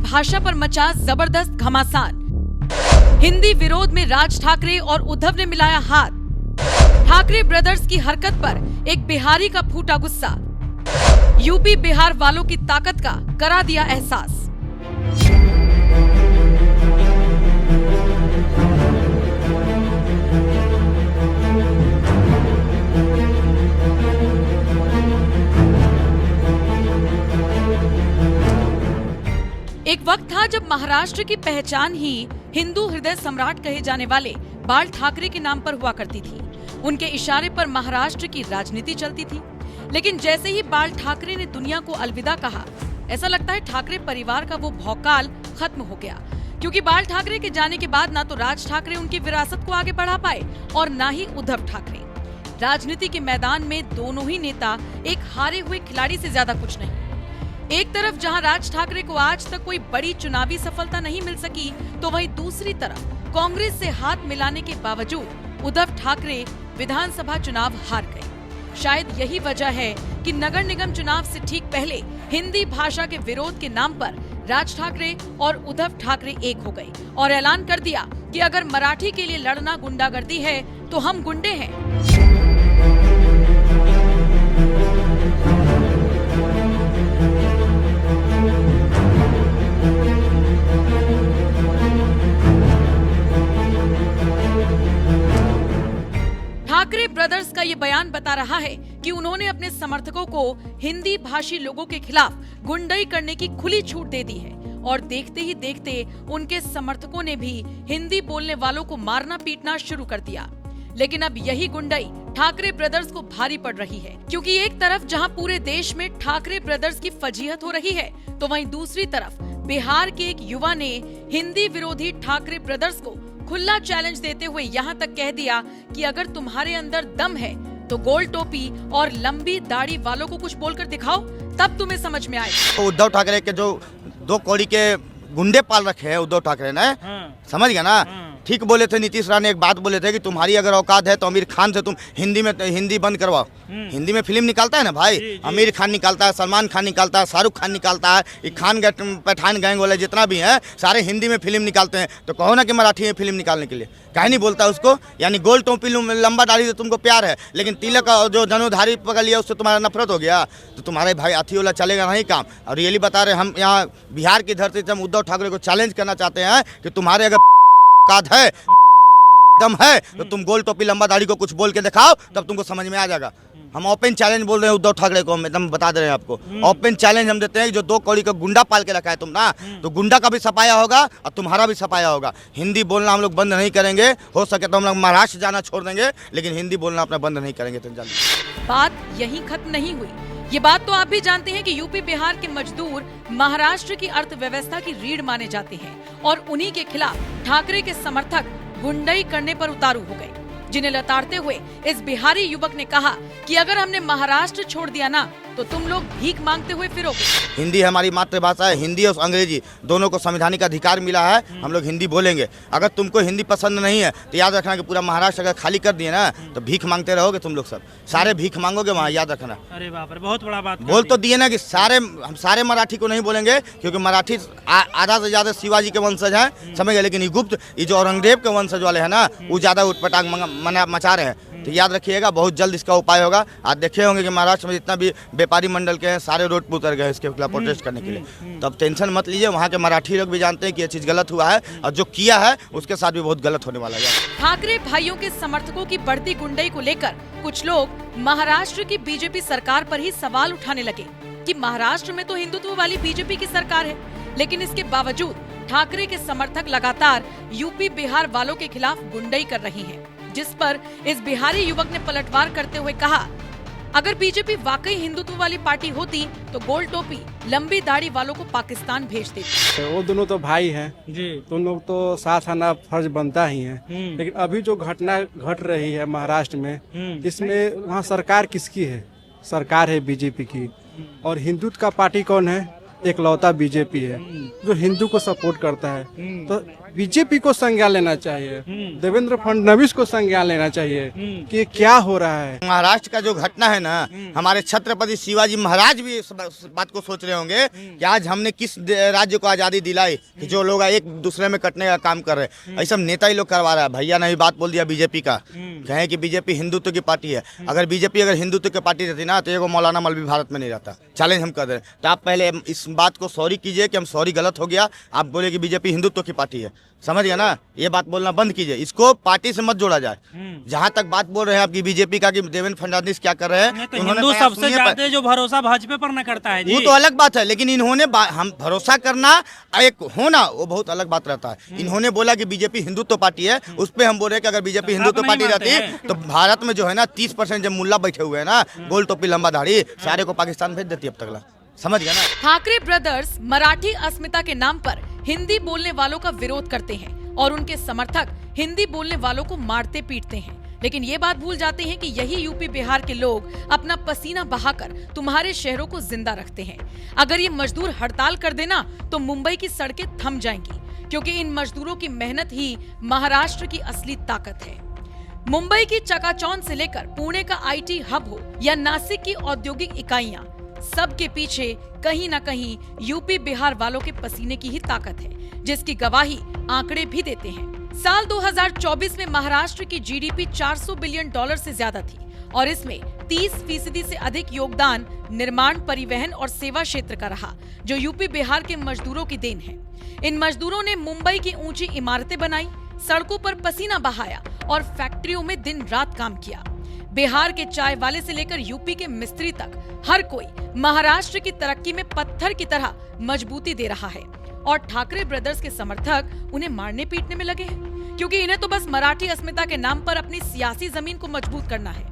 भाषा पर मचा जबरदस्त घमासान। हिंदी विरोध में राज ठाकरे और उद्धव ने मिलाया हाथ। ठाकरे ब्रदर्स की हरकत पर एक बिहारी का फूटा गुस्सा। यूपी बिहार वालों की ताकत का करा दिया एहसास। एक वक्त था जब महाराष्ट्र की पहचान ही हिंदू हृदय सम्राट कहे जाने वाले बाल ठाकरे के नाम पर हुआ करती थी। उनके इशारे पर महाराष्ट्र की राजनीति चलती थी। लेकिन जैसे ही बाल ठाकरे ने दुनिया को अलविदा कहा, ऐसा लगता है ठाकरे परिवार का वो भौकाल खत्म हो गया। क्योंकि बाल ठाकरे के जाने के बाद ना तो राज ठाकरे उनकी विरासत को आगे बढ़ा पाए और ना ही उद्धव ठाकरे। राजनीति के मैदान में दोनों ही नेता एक हारे हुए खिलाड़ी से ज्यादा कुछ नहीं। एक तरफ जहां राज ठाकरे को आज तक कोई बड़ी चुनावी सफलता नहीं मिल सकी, तो वहीं दूसरी तरफ कांग्रेस से हाथ मिलाने के बावजूद उद्धव ठाकरे विधानसभा चुनाव हार गए। शायद यही वजह है कि नगर निगम चुनाव से ठीक पहले हिंदी भाषा के विरोध के नाम पर राज ठाकरे और उद्धव ठाकरे एक हो गए और ऐलान कर दिया कि अगर मराठी के लिए लड़ना गुंडागर्दी है तो हम गुंडे हैं। ठाकरे ब्रदर्स का ये बयान बता रहा है कि उन्होंने अपने समर्थकों को हिंदी भाषी लोगों के खिलाफ गुंडई करने की खुली छूट दे दी है और देखते ही देखते उनके समर्थकों ने भी हिंदी बोलने वालों को मारना पीटना शुरू कर दिया। लेकिन अब यही गुंडई ठाकरे ब्रदर्स को भारी पड़ रही है, क्योंकि एक तरफ जहां पूरे देश में ठाकरे ब्रदर्स की फजीहत हो रही है, तो वहीं दूसरी तरफ बिहार के एक युवा ने हिंदी विरोधी ठाकरे ब्रदर्स को खुला चैलेंज देते हुए यहाँ तक कह दिया कि अगर तुम्हारे अंदर दम है तो गोल टोपी और लंबी दाढ़ी वालों को कुछ बोलकर दिखाओ, तब तुम्हें समझ में आएगा। तो उद्धव ठाकरे के जो 2 कौड़ी के गुंडे पाल रखे हैं उद्धव ठाकरे ने, समझ गया ना। ठीक बोले थे नीतीश राय ने, एक बात बोले थे कि तुम्हारी अगर औकात है तो आमिर खान से तुम हिंदी बंद करवाओ। हिंदी में फिल्म निकालता है ना भाई, आमिर खान निकालता है, सलमान खान निकालता है, शाहरुख खान निकालता है, ये खान पठान गैंग वाले जितना भी है सारे हिंदी में फिल्म निकालते हैं। तो कहो ना कि मराठी में फिल्म निकालने के लिए काहे नहीं बोलता उसको। यानी गोल टोपी लंबा दाढ़ी से तुमको प्यार है, लेकिन तिलक जो जनुधारी पकड़ लिया उससे तुम्हारा नफरत हो गया, तो तुम्हारे भाई अथी वाला चलेगा नहीं काम। और रियली बता रहे, हम यहाँ बिहार की धरती से हम उद्धव ठाकरे को चैलेंज करना चाहते हैं कि तुम्हारे अगर औकात है, दम है, तो तुम गोल टोपी लंबा दाढ़ी को कुछ बोल के दिखाओ, तब तुमको समझ में आ जाएगा। हम ओपन चैलेंज बोल रहे हैं उद्धव ठाकरे को, हम एकदम बता दे रहे हैं आपको। ओपन चैलेंज हम देते हैं कि जो 2 कौड़ी का गुंडा पाल के रखा है तुम ना, तो गुंडा का भी सफाया होगा और तुम्हारा भी सफाया होगा। हिंदी बोलना हम लोग बंद नहीं करेंगे। हो सके तो हम लोग महाराष्ट्र जाना छोड़ देंगे, लेकिन हिंदी बोलना अपना बंद नहीं करेंगे। तो बात यही खत्म नहीं हुई। ये बात तो आप भी जानते हैं कि यूपी बिहार के मजदूर महाराष्ट्र की अर्थव्यवस्था की रीढ़ माने जाते हैं और उन्हीं के खिलाफ ठाकरे के समर्थक गुंडई करने पर उतारू हो गए, जिन्हें लताड़ते हुए इस बिहारी युवक ने कहा कि अगर हमने महाराष्ट्र छोड़ दिया ना, तो तुम लोग भीख मांगते हुए फिरोगे। हिंदी हमारी मातृभाषा है, हिंदी और अंग्रेजी दोनों को संवैधानिक अधिकार मिला है, हम लोग हिंदी बोलेंगे। अगर तुमको हिंदी पसंद नहीं है तो याद रखना कि पूरा महाराष्ट्र अगर खाली कर दिए ना, तो भीख मांगते रहोगे तुम लोग सब, सारे भीख मांगोगे वहाँ, याद रखना। अरे बाप रे, बहुत बड़ा बात बोल तो दिए ना कि हम सारे मराठी को नहीं बोलेंगे, क्योंकि मराठी आधा से ज्यादा शिवाजी के वंशज हैं, समझ गए। लेकिन ये गुप्त, ये जो औरंगजेब के वंशज वाले हैं ना, वो ज्यादा उटपटांग मचा रहे हैं। तो याद रखिएगा, बहुत जल्द इसका उपाय होगा। आज देखे होंगे कि महाराष्ट्र में जितना भी व्यापारी मंडल के हैं सारे रोड पर उतर गए इसके खिलाफ प्रोटेस्ट करने के लिए। तो अब टेंशन मत लीजिए, वहाँ के मराठी लोग भी जानते हैं कि ये चीज गलत हुआ है और जो किया है उसके साथ भी बहुत गलत होने वाला है। ठाकरे भाइयों के समर्थकों की बढ़ती गुंडई को लेकर कुछ लोग महाराष्ट्र की बीजेपी सरकार पर ही सवाल उठाने लगे कि महाराष्ट्र में तो हिंदुत्व वाली बीजेपी की सरकार है, लेकिन इसके बावजूद ठाकरे के समर्थक लगातार यूपी बिहार वालों के खिलाफ गुंडई कर रही हैं। जिस पर इस बिहारी युवक ने पलटवार करते हुए कहा, अगर बीजेपी वाकई हिंदुत्व वाली पार्टी होती तो गोल टोपी लंबी दाढ़ी वालों को पाकिस्तान भेज देती। वो दोनों तो भाई हैं जी, तो लोग तो साथ आना फर्ज बनता ही है। लेकिन अभी जो घटना घट रही है महाराष्ट्र में, इसमें वहाँ सरकार किसकी है? सरकार है बीजेपी की। और हिंदुत्व का पार्टी कौन है? एकलौता बीजेपी है जो हिंदू को सपोर्ट करता है। तो बीजेपी को संज्ञान लेना चाहिए, देवेंद्र फडणवीस को संज्ञान लेना चाहिए कि क्या हो रहा है। महाराष्ट्र का जो घटना है ना, हमारे छत्रपति शिवाजी महाराज भी इस बात को सोच रहे होंगे कि आज हमने किस राज्य को आजादी दिलाई कि जो लोग एक दूसरे में कटने का काम कर रहे हैं। ऐसा नेता ही लोग करवा रहा है। भैया ने भी बात बोल दिया बीजेपी का, कहें कि बीजेपी हिंदुत्व की पार्टी है। अगर बीजेपी अगर हिंदुत्व की पार्टी रहती ना तो एगो मौलाना मौलवी भारत में नहीं रहता। चैलेंज हम कर रहे हैं। तो आप पहले इस बात को सॉरी कीजिए कि हम सॉरी गलत हो गया। आप बोले कि बीजेपी हिंदुत्व की पार्टी है, समझ गया ना, ये बात बोलना बंद कीजिए। इसको पार्टी से मत जोड़ा जाए। जहां तक बात बोल रहे हैं आपकी बीजेपी का कि देवेंद्र फडणवीस क्या कर रहे हैं, तो हिंदू सबसे ज्यादा जो भरोसा भाजपा पर न करता है जी। वो तो अलग बात है, लेकिन इन्होंने हम भरोसा करना एक होना वो बहुत अलग बात रहता है। इन्होंने बोला कि बीजेपी हिंदुत्व पार्टी है, उस पर हम बोल रहे हैं कि अगर बीजेपी हिंदुत्व पार्टी रहती तो भारत में जो है ना 30% जब मुल्ला बैठे हुए हैं ना, गोल टोपी लंबा दाढ़ी, सारे को पाकिस्तान भेज देती अब तक। समझ गया ना। ठाकरे ब्रदर्स मराठी अस्मिता के नाम पर हिंदी बोलने वालों का विरोध करते हैं और उनके समर्थक हिंदी बोलने वालों को मारते पीटते हैं। लेकिन ये बात भूल जाते हैं कि यही यूपी बिहार के लोग अपना पसीना बहाकर तुम्हारे शहरों को जिंदा रखते हैं। अगर ये मजदूर हड़ताल कर देना तो मुंबई की सड़कें थम जाएंगी, क्योंकि इन मजदूरों की मेहनत ही महाराष्ट्र की असली ताकत है। मुंबई की चकाचौंध से लेकर पुणे का IT हब हो या नासिक की औद्योगिक इकाइयां, सबके पीछे कहीं ना कहीं यूपी बिहार वालों के पसीने की ही ताकत है, जिसकी गवाही आंकड़े भी देते हैं। साल 2024 में महाराष्ट्र की GDP $400 बिलियन से ज्यादा थी और इसमें 30% से अधिक योगदान निर्माण, परिवहन और सेवा क्षेत्र का रहा, जो यूपी बिहार के मजदूरों की देन है। इन मजदूरों ने मुंबई की ऊंची इमारतें बनाई, सड़कों पर पसीना बहाया और फैक्ट्रियों में दिन रात काम किया। बिहार के चाय वाले से लेकर यूपी के मिस्त्री तक हर कोई महाराष्ट्र की तरक्की में पत्थर की तरह मजबूती दे रहा है और ठाकरे ब्रदर्स के समर्थक उन्हें मारने पीटने में लगे हैं, क्योंकि इन्हें तो बस मराठी अस्मिता के नाम पर अपनी सियासी जमीन को मजबूत करना है।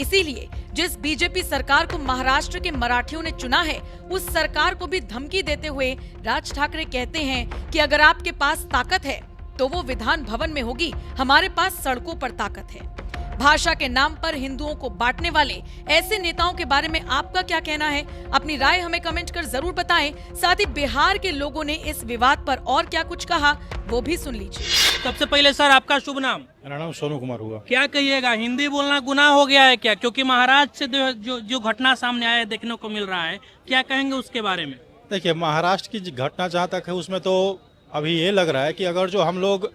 इसीलिए जिस बीजेपी सरकार को महाराष्ट्र के मराठियों ने चुना है, उस सरकार को भी धमकी देते हुए राज ठाकरे कहते हैं कि अगर आपके पास ताकत है तो वो विधान भवन में होगी, हमारे पास सड़कों पर ताकत है। भाषा के नाम पर हिंदुओं को बांटने वाले ऐसे नेताओं के बारे में आपका क्या कहना है? अपनी राय हमें कमेंट कर जरूर बताएं। साथ ही बिहार के लोगों ने इस विवाद पर और क्या कुछ कहा वो भी सुन लीजिए। सबसे पहले सर आपका शुभ नाम? मेरा नाम सोनू कुमार हुआ। क्या कहिएगा, हिंदी बोलना गुनाह हो गया है क्या? क्योंकि महाराष्ट्र से जो घटना सामने आया देखने को मिल रहा है, क्या कहेंगे उसके बारे में? देखिए, महाराष्ट्र की घटना जहाँ तक है उसमें तो अभी ये लग रहा है कि अगर जो हम लोग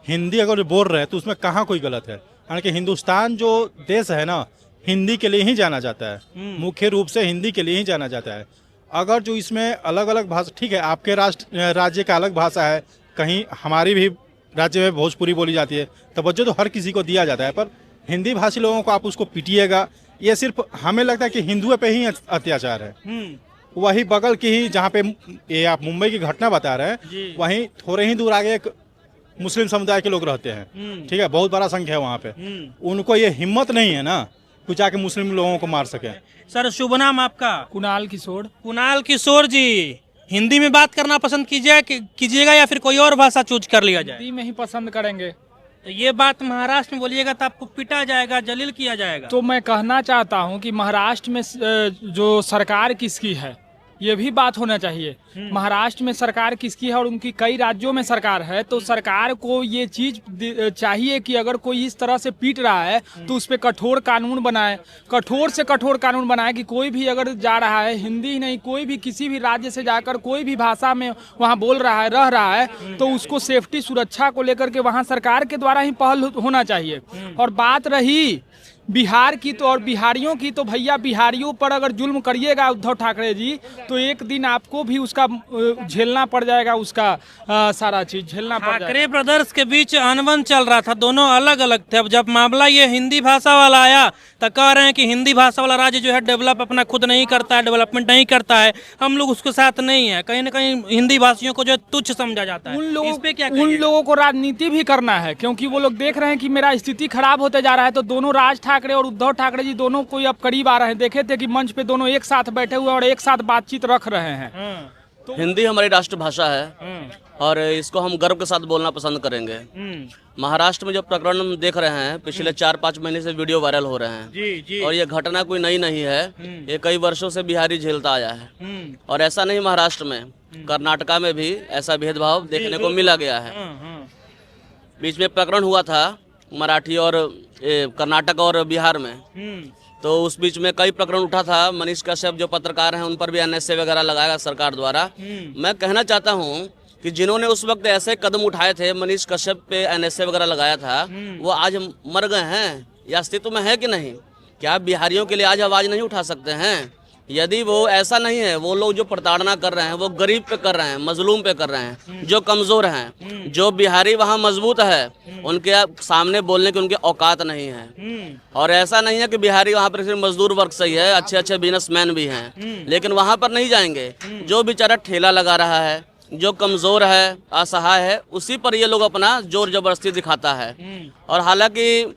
हिंदी अगर बोल रहे हैं तो उसमें कहाँ कोई गलत है। हालांकि हिंदुस्तान जो देश है ना, हिंदी के लिए ही जाना जाता है, मुख्य रूप से हिंदी के लिए ही जाना जाता है। अगर जो इसमें अलग अलग भाषा, ठीक है आपके राज्य का अलग भाषा है, कहीं हमारी भी राज्य में भोजपुरी बोली जाती है, तवज्जो तो हर किसी को दिया जाता है, पर हिंदी भाषी लोगों को आप उसको पीटिएगा, ये सिर्फ हमें लगता है कि हिंदुओं पे ही अत्याचार है। वही बगल की ही जहाँ पे ये आप मुंबई की घटना बता रहे हैं, वहीं थोड़े ही दूर आगे एक मुस्लिम समुदाय के लोग रहते हैं, ठीक है, बहुत बड़ा संख्या है वहाँ पे। उनको ये हिम्मत नहीं है ना कुछ आके मुस्लिम लोगों को मार सके। सर शुभ नाम आपका? कुणाल किशोर। कुणाल किशोर जी, हिंदी में बात करना पसंद कीजिएगा या फिर कोई और भाषा चूज कर लिया जाए? हिंदी में ही पसंद करेंगे। तो ये बात महाराष्ट्र में बोलिएगा तो आपको पिटा जाएगा, जलील किया जाएगा। तो मैं कहना चाहता हूँ कि महाराष्ट्र में जो सरकार किसकी है ये भी बात होना चाहिए। महाराष्ट्र में सरकार किसकी है और उनकी कई राज्यों में सरकार है, तो सरकार को ये चीज चाहिए कि अगर कोई इस तरह से पीट रहा है तो उस पर कठोर कानून बनाए, कठोर से कठोर कानून बनाए कि कोई भी अगर जा रहा है, हिंदी ही नहीं कोई भी किसी भी राज्य से जाकर कोई भी भाषा में वहाँ बोल रहा है, रह रहा है, तो उसको सेफ्टी सुरक्षा को लेकर के वहाँ सरकार के द्वारा ही पहल होना चाहिए। और बात रही बिहार की तो और बिहारियों की, तो भैया बिहारियों पर अगर जुल्म करिएगा उद्धव ठाकरे जी तो एक दिन आपको भी उसका झेलना पड़ जाएगा, उसका सारा चीज झेलना पड़ जाएगा। ठाकरे ब्रदर्स के बीच अनबन चल रहा था, दोनों अलग अलग थे। अब जब मामला ये हिंदी भाषा वाला आया तो कह रहे हैं कि हिंदी भाषा वाला राज्य जो है डेवलप अपना खुद नहीं करता है, डेवलपमेंट नहीं करता है, हम लोग उसके साथ नहीं है। कहीं ना कहीं हिंदी भाषियों को जो है तुच्छ समझा जाता है। उन लोगों को राजनीति भी करना है, क्योंकि वो लोग देख रहे हैं कि मेरा स्थिति खराब होते जा रहा है, तो दोनों राज ठाकरे और उद्धव ठाकरे जी दोनों कोई अब करीब आ रहे हैं। देखे थे कि मंच पे दोनों एक साथ बैठे हुए और एक साथ बातचीत रख रहे हैं। तो हिंदी हमारी राष्ट्रभाषा है और इसको हम गर्व के साथ बोलना पसंद करेंगे। महाराष्ट्र में जो प्रकरण हम देख रहे हैं, पिछले 4-5 महीने से वीडियो वायरल हो रहे हैं और ये घटना कोई नई नहीं है, ये कई वर्षों से बिहारी झेलता आया है। और ऐसा नहीं महाराष्ट्र में, कर्नाटका में भी ऐसा भेदभाव देखने को मिला गया है। बीच में प्रकरण हुआ था मराठी और कर्नाटक और बिहार में, तो उस बीच में कई प्रकरण उठा था। मनीष कश्यप जो पत्रकार हैं उन पर भी एनएसए वगैरह लगाया सरकार द्वारा। मैं कहना चाहता हूं कि जिन्होंने उस वक्त ऐसे कदम उठाए थे, मनीष कश्यप पे एनएसए वगैरह लगाया था, वो आज मर गए हैं या अस्तित्व में है कि नहीं? क्या बिहारियों के लिए आज आवाज नहीं उठा सकते हैं? यदि वो ऐसा नहीं है, वो लोग जो प्रताड़ना कर रहे हैं वो गरीब पे कर रहे हैं, मजलूम पे कर रहे हैं, जो कमजोर हैं, जो बिहारी वहाँ मजबूत है, उनके सामने बोलने की उनकी औकात नहीं है। और ऐसा नहीं है कि बिहारी वहाँ पर सिर्फ मजदूर वर्ग से ही है, अच्छे अच्छे बिजनेसमैन भी हैं, लेकिन वहाँ पर नहीं जाएंगे। जो बेचारा ठेला लगा रहा है, जो कमजोर है, असहाय है, उसी पर ये लोग अपना जोर जबरदस्ती दिखाता है। और हालांकि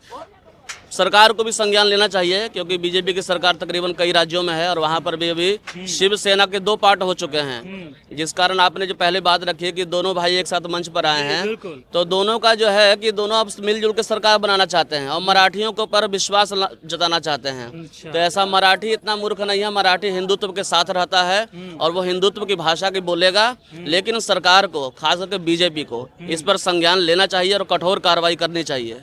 सरकार को भी संज्ञान लेना चाहिए, क्योंकि बीजेपी की सरकार तकरीबन कई राज्यों में है और वहां पर भी अभी शिवसेना के 2 पार्ट हो चुके हैं, जिस कारण आपने जो पहले बात रखी है कि दोनों भाई एक साथ मंच पर आए हैं, तो दोनों का जो है कि दोनों अब मिलजुल के सरकार बनाना चाहते हैं और मराठियों के ऊपर विश्वास जताना चाहते हैं। तो ऐसा मराठी इतना मूर्ख नहीं है, मराठी हिंदुत्व के साथ रहता है और वो हिंदुत्व की भाषा की बोलेगा। लेकिन सरकार को, खास करके बीजेपी को, इस पर संज्ञान लेना चाहिए और कठोर कार्रवाई करनी चाहिए।